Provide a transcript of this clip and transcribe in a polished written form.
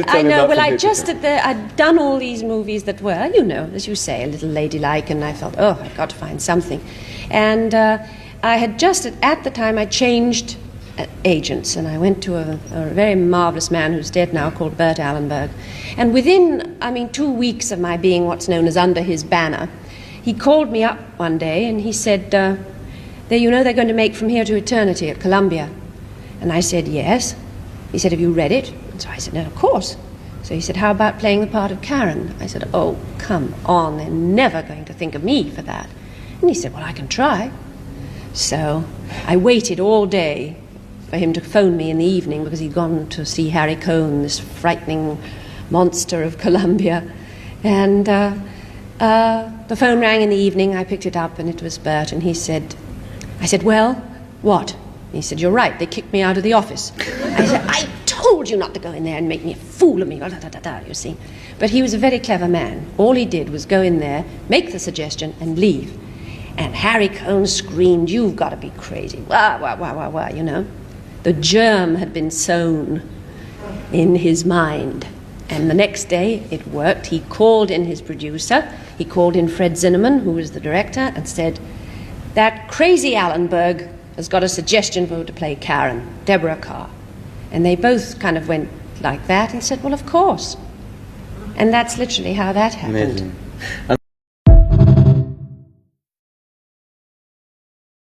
I know, well, I'd done all these movies that were, you know, as you say, a little ladylike, and I felt, oh, I've got to find something. And I had just, at the time, I changed agents, and I went to a very marvelous man who's dead now called Bert Allenberg. And within, 2 weeks of my being what's known as under his banner, he called me up one day and he said, you know they're going to make From Here to Eternity at Columbia. And I said, yes. He said, have you read it? And so I said, no, of course. So he said, how about playing the part of Karen? I said, oh, come on, they're never going to think of me for that. And he said, well, I can try. So I waited all day for him to phone me in the evening because he'd gone to see Harry Cohn, this frightening monster of Columbia. And the phone rang in the evening. I picked it up, and it was Bert, and I said, well, what? He said, you're right, they kicked me out of the office. I said, I told you not to go in there and make me a fool of me, you see. But he was a very clever man. All he did was go in there, make the suggestion, and leave. And Harry Cohn screamed, you've got to be crazy. Wah, wah, wah, wah, wah, you know. The germ had been sown in his mind. And the next day, it worked. He called in his producer. He called in Fred Zinnemann, who was the director, and said, that crazy Allenberg has got a suggestion for her to play Karen, Deborah Carr. And they both kind of went like that and said, well, of course. And that's literally how that happened. Amazing.